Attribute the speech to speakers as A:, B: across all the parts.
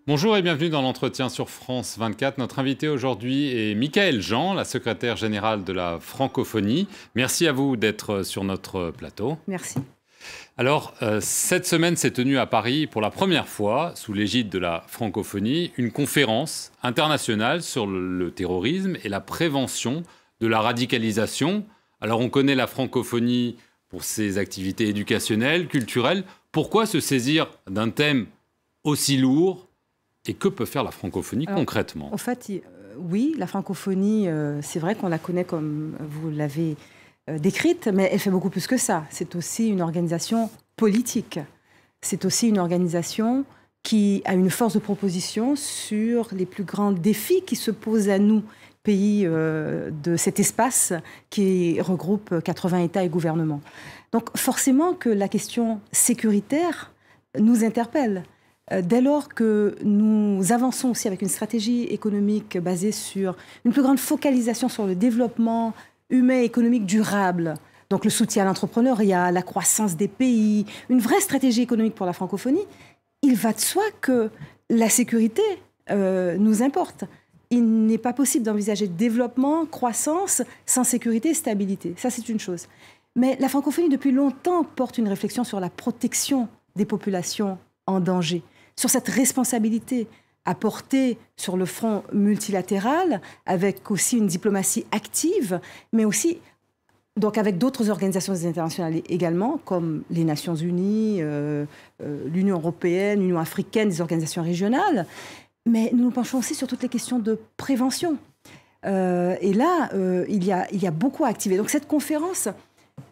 A: Bonjour et bienvenue dans l'entretien sur France 24. Notre invité aujourd'hui est Michaëlle Jean, la secrétaire générale de la francophonie. Merci à vous d'être sur notre plateau.
B: Merci.
A: Alors, cette semaine s'est tenue à Paris pour la première fois, sous l'égide de la francophonie, une conférence internationale sur le terrorisme et la prévention de la radicalisation. Alors, on connaît la francophonie pour ses activités éducationnelles, culturelles. Pourquoi se saisir d'un thème aussi lourd ? Et que peut faire la francophonie concrètement ?
B: En fait, oui, la francophonie, c'est vrai qu'on la connaît comme vous l'avez décrite, mais elle fait beaucoup plus que ça. C'est aussi une organisation politique. C'est aussi une organisation qui a une force de proposition sur les plus grands défis qui se posent à nous, pays de cet espace qui regroupe 80 États et gouvernements. Donc forcément que la question sécuritaire nous interpelle. Dès lors que nous avançons aussi avec une stratégie économique basée sur une plus grande focalisation sur le développement humain et économique durable, donc le soutien à l'entrepreneuriat, la croissance des pays, une vraie stratégie économique pour la francophonie, il va de soi que la sécurité nous importe. Il n'est pas possible d'envisager développement, croissance sans sécurité et stabilité. Ça, c'est une chose. Mais la francophonie, depuis longtemps, porte une réflexion sur la protection des populations en danger, sur cette responsabilité à porter sur le front multilatéral, avec aussi une diplomatie active, mais aussi donc avec d'autres organisations internationales également, comme les Nations Unies, l'Union européenne, l'Union africaine, des organisations régionales. Mais nous nous penchons aussi sur toutes les questions de prévention. Et là, il y a beaucoup à activer. Donc cette conférence,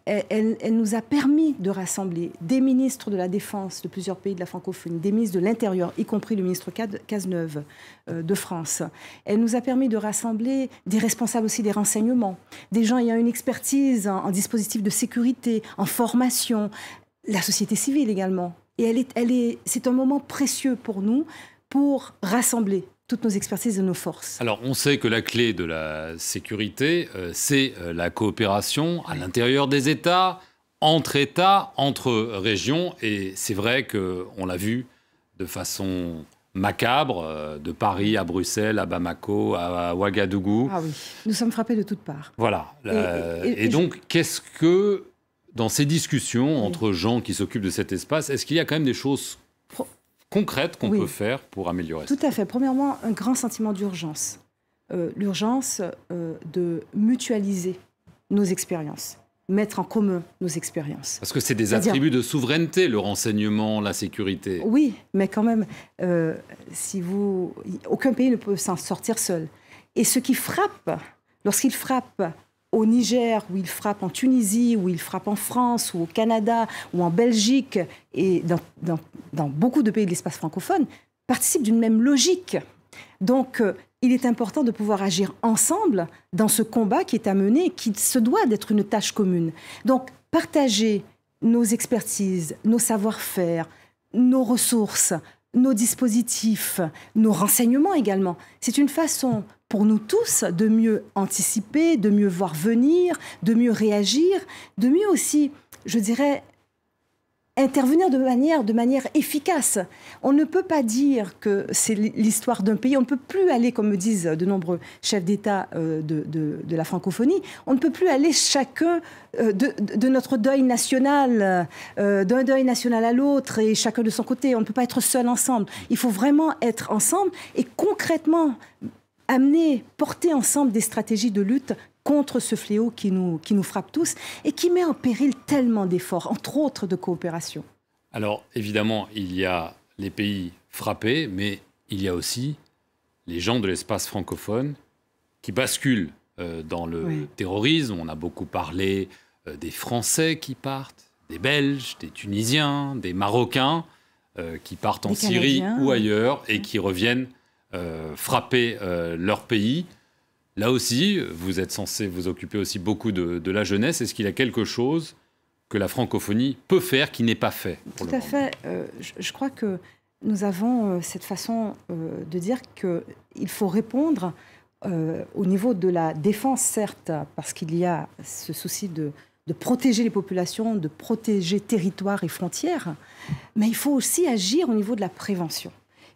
B: elle nous a permis de rassembler des ministres de la Défense de plusieurs pays de la francophonie, des ministres de l'Intérieur, y compris le ministre Cazeneuve de France. Elle nous a permis de rassembler des responsables aussi des renseignements, des gens ayant une expertise en dispositifs de sécurité, en formation, la société civile également. Et c'est un moment précieux pour nous pour rassembler toutes nos expertises et nos forces.
A: Alors, on sait que la clé de la sécurité, c'est la coopération à l'intérieur des États, entre régions. Et c'est vrai qu'on l'a vu de façon macabre, de Paris à Bruxelles, à Bamako, à Ouagadougou.
B: Ah oui, nous sommes frappés de toutes parts.
A: Voilà. Et donc, qu'est-ce que, dans ces discussions entre gens qui s'occupent de cet espace, est-ce qu'il y a quand même des choses concrètes qu'on peut faire pour améliorer ça?
B: Tout à fait. Premièrement, un grand sentiment d'urgence. L'urgence de mutualiser nos expériences, mettre en commun nos expériences.
A: Parce que c'est des attributs de souveraineté, le renseignement, la sécurité.
B: Oui, mais quand même, aucun pays ne peut s'en sortir seul. Et ce qui frappe, lorsqu'il frappe au Niger, où il frappe en Tunisie, où il frappe en France, ou au Canada, ou en Belgique, et dans beaucoup de pays de l'espace francophone, participe d'une même logique. Donc, il est important de pouvoir agir ensemble dans ce combat qui est à mener, qui se doit d'être une tâche commune. Donc, partager nos expertises, nos savoir-faire, nos ressources, nos dispositifs, nos renseignements également. C'est une façon pour nous tous de mieux anticiper, de mieux voir venir, de mieux réagir, de mieux aussi, je dirais, intervenir de manière efficace. On ne peut pas dire que c'est l'histoire d'un pays. On ne peut plus aller, comme me disent de nombreux chefs d'État de la francophonie, on ne peut plus aller chacun de notre deuil national, d'un deuil national à l'autre, et chacun de son côté. On ne peut pas être seul ensemble. Il faut vraiment être ensemble et concrètement porter ensemble des stratégies de lutte contre ce fléau qui nous frappe tous et qui met en péril tellement d'efforts, entre autres de coopération.
A: Alors, évidemment, il y a les pays frappés, mais il y a aussi les gens de l'espace francophone qui basculent dans le terrorisme. On a beaucoup parlé des Français qui partent, des Belges, des Tunisiens, des Marocains qui partent en Syrie ou ailleurs et qui reviennent frapper leur pays. Là aussi, vous êtes censé vous occuper aussi beaucoup de la jeunesse. Est-ce qu'il y a quelque chose que la francophonie peut faire qui n'est pas fait pour le moment ?
B: Tout à fait. Je crois que nous avons cette façon de dire qu'il faut répondre au niveau de la défense, certes, parce qu'il y a ce souci de protéger les populations, de protéger territoires et frontières, mais il faut aussi agir au niveau de la prévention.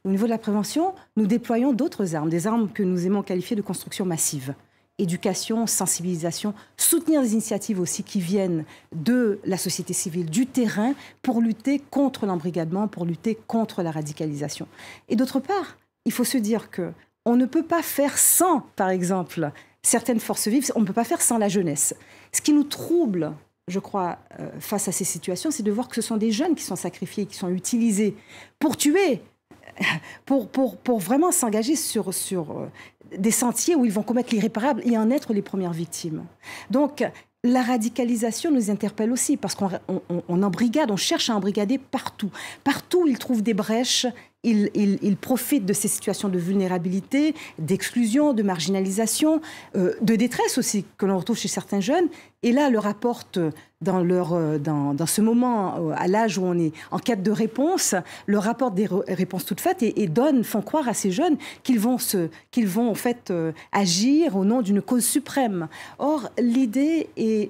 B: Au niveau de la prévention, nous déployons d'autres armes, des armes que nous aimons qualifier de construction massive. Éducation, sensibilisation, soutenir des initiatives aussi qui viennent de la société civile, du terrain, pour lutter contre l'embrigadement, pour lutter contre la radicalisation. Et d'autre part, il faut se dire qu'on ne peut pas faire sans, par exemple, certaines forces vives, on ne peut pas faire sans la jeunesse. Ce qui nous trouble, je crois, face à ces situations, c'est de voir que ce sont des jeunes qui sont sacrifiés, qui sont utilisés pour tuer, pour vraiment s'engager sur des sentiers où ils vont commettre l'irréparable et en être les premières victimes. Donc, la radicalisation nous interpelle aussi parce qu'on embrigade, on cherche à embrigader partout. Partout, ils trouvent des brèches, ils profitent de ces situations de vulnérabilité, d'exclusion, de marginalisation, de détresse aussi que l'on retrouve chez certains jeunes. Et là, leur apportent dans ce moment, à l'âge où on est en quête de réponse, leur apportent des réponses toutes faites et font croire à ces jeunes qu'ils vont en fait agir au nom d'une cause suprême. Or, l'idée est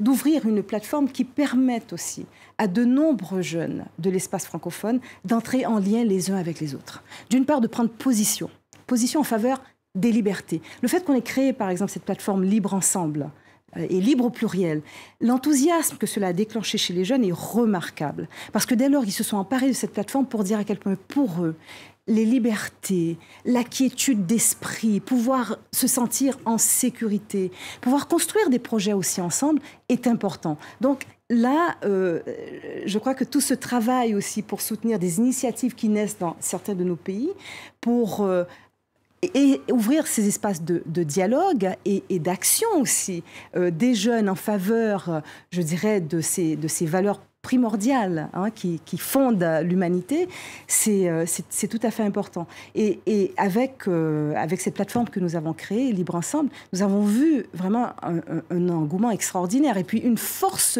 B: d'ouvrir une plateforme qui permette aussi à de nombreux jeunes de l'espace francophone d'entrer en lien les uns avec les autres. D'une part, de prendre position en faveur des libertés. Le fait qu'on ait créé, par exemple, cette plateforme Libre Ensemble et Libre au pluriel, l'enthousiasme que cela a déclenché chez les jeunes est remarquable. Parce que dès lors, ils se sont emparés de cette plateforme pour dire à quel point, pour eux, les libertés, la quiétude d'esprit, pouvoir se sentir en sécurité, pouvoir construire des projets aussi ensemble est important. Donc là, je crois que tout ce travail aussi pour soutenir des initiatives qui naissent dans certains de nos pays, pour et ouvrir ces espaces de dialogue et d'action aussi des jeunes en faveur, je dirais, de ces valeurs primordiales qui fondent l'humanité, c'est tout à fait important. Et avec cette plateforme que nous avons créée, Libre Ensemble, nous avons vu vraiment un engouement extraordinaire et puis une force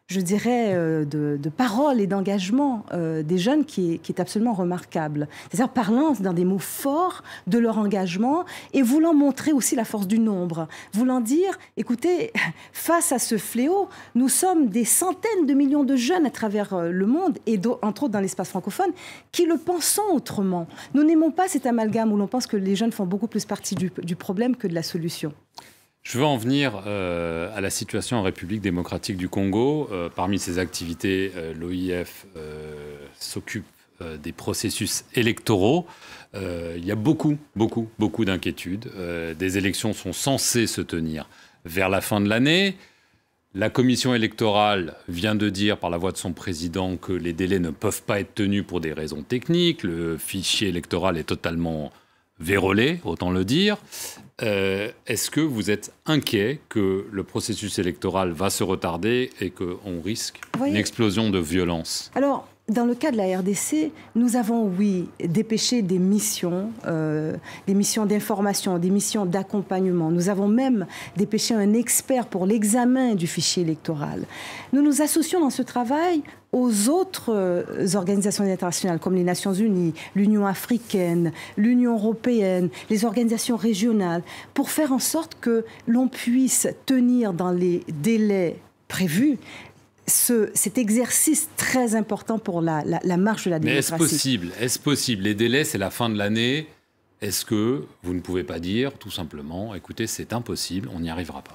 B: je dirais, de parole et d'engagement des jeunes qui est absolument remarquable. C'est-à-dire parlant dans des mots forts de leur engagement et voulant montrer aussi la force du nombre. Voulant dire, écoutez, face à ce fléau, nous sommes des centaines de millions de jeunes à travers le monde et entre autres dans l'espace francophone qui le pensons autrement. Nous n'aimons pas cet amalgame où l'on pense que les jeunes font beaucoup plus partie du problème que de la solution.
A: Je veux en venir à la situation en République démocratique du Congo. Parmi ses activités, l'OIF s'occupe des processus électoraux. Il y a beaucoup d'inquiétudes. Des élections sont censées se tenir vers la fin de l'année. La commission électorale vient de dire par la voix de son président que les délais ne peuvent pas être tenus pour des raisons techniques. Le fichier électoral est totalement vérolé, autant le dire. Est-ce que vous êtes inquiet que le processus électoral va se retarder et qu'on risque une explosion de violence ?
B: Alors, dans le cas de la RDC, nous avons, oui, dépêché des missions d'information, des missions d'accompagnement. Nous avons même dépêché un expert pour l'examen du fichier électoral. Nous nous associons dans ce travail aux autres organisations internationales comme les Nations Unies, l'Union africaine, l'Union européenne, les organisations régionales, pour faire en sorte que l'on puisse tenir dans les délais prévus cet exercice très important pour la marche de la démocratie.
A: Mais est-ce possible ? Les délais, c'est la fin de l'année. Est-ce que vous ne pouvez pas dire tout simplement, écoutez, c'est impossible, on n'y arrivera pas ?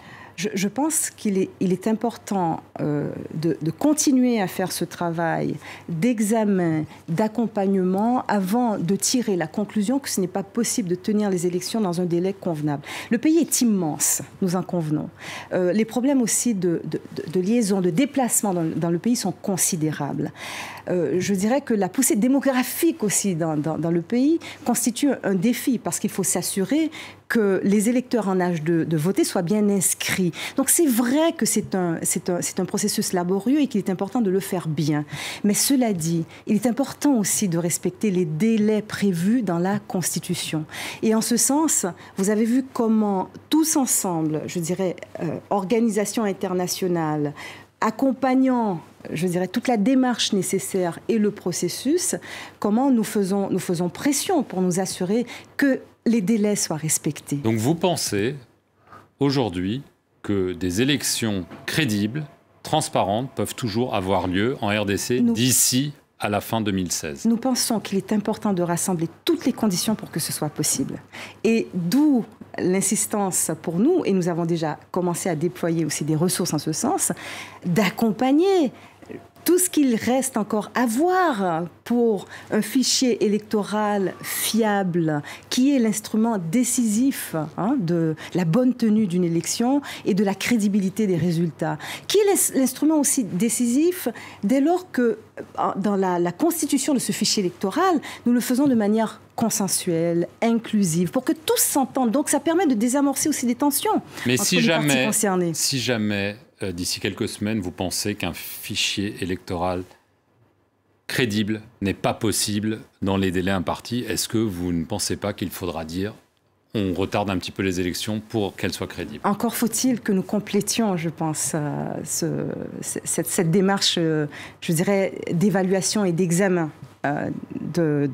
B: Je pense qu'il est important de continuer à faire ce travail d'examen, d'accompagnement, avant de tirer la conclusion que ce n'est pas possible de tenir les élections dans un délai convenable. Le pays est immense, nous en convenons. Les problèmes aussi de liaison, de déplacement dans le pays sont considérables. Je dirais que la poussée démographique aussi dans le pays constitue un défi parce qu'il faut s'assurer que les électeurs en âge de voter soient bien inscrits. Donc c'est vrai que c'est un processus laborieux et qu'il est important de le faire bien. Mais cela dit, il est important aussi de respecter les délais prévus dans la Constitution. Et en ce sens, vous avez vu comment tous ensemble, je dirais, organisations internationales, accompagnant, je dirais, toute la démarche nécessaire et le processus, comment nous faisons pression pour nous assurer que les délais soient respectés.
A: Donc vous pensez aujourd'hui que des élections crédibles, transparentes, peuvent toujours avoir lieu en RDC d'ici à la fin 2016.
B: Nous pensons qu'il est important de rassembler toutes les conditions pour que ce soit possible. Et d'où l'insistance pour nous, et nous avons déjà commencé à déployer aussi des ressources en ce sens, d'accompagner tout ce qu'il reste encore à voir pour un fichier électoral fiable, qui est l'instrument décisif de la bonne tenue d'une élection et de la crédibilité des résultats, qui est l'instrument aussi décisif dès lors que, dans la constitution de ce fichier électoral, nous le faisons de manière consensuelle, inclusive, pour que tous s'entendent. Donc ça permet de désamorcer aussi des tensions entre les parties concernées.
A: Si jamais d'ici quelques semaines, vous pensez qu'un fichier électoral crédible n'est pas possible dans les délais impartis, est-ce que vous ne pensez pas qu'il faudra dire on retarde un petit peu les élections pour qu'elles soient crédibles?
B: Encore faut-il que nous complétions, je pense, cette démarche, je dirais, d'évaluation et d'examen de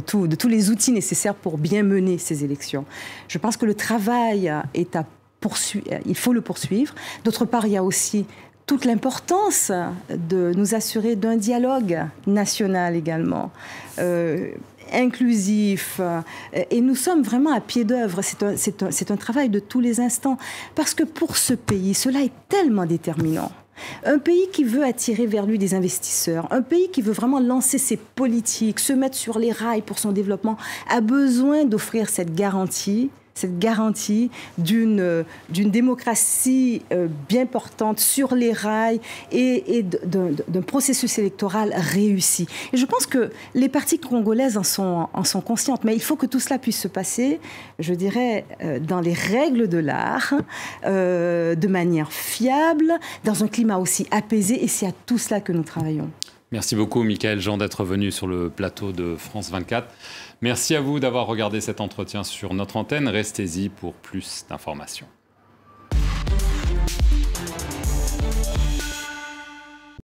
B: tous les outils nécessaires pour bien mener ces élections. Je pense que le travail est à il faut le poursuivre. D'autre part, il y a aussi toute l'importance de nous assurer d'un dialogue national également, inclusif. Et nous sommes vraiment à pied d'œuvre. C'est un travail de tous les instants. Parce que pour ce pays, cela est tellement déterminant. Un pays qui veut attirer vers lui des investisseurs, un pays qui veut vraiment lancer ses politiques, se mettre sur les rails pour son développement, a besoin d'offrir cette garantie d'une démocratie bien portante sur les rails et d'un processus électoral réussi. Et je pense que les parties congolaises en sont conscientes, mais il faut que tout cela puisse se passer, je dirais, dans les règles de l'art, de manière fiable, dans un climat aussi apaisé, et c'est à tout cela que nous travaillons.
A: Merci beaucoup, Michaëlle Jean, d'être venu sur le plateau de France 24. Merci à vous d'avoir regardé cet entretien sur notre antenne. Restez-y pour plus d'informations.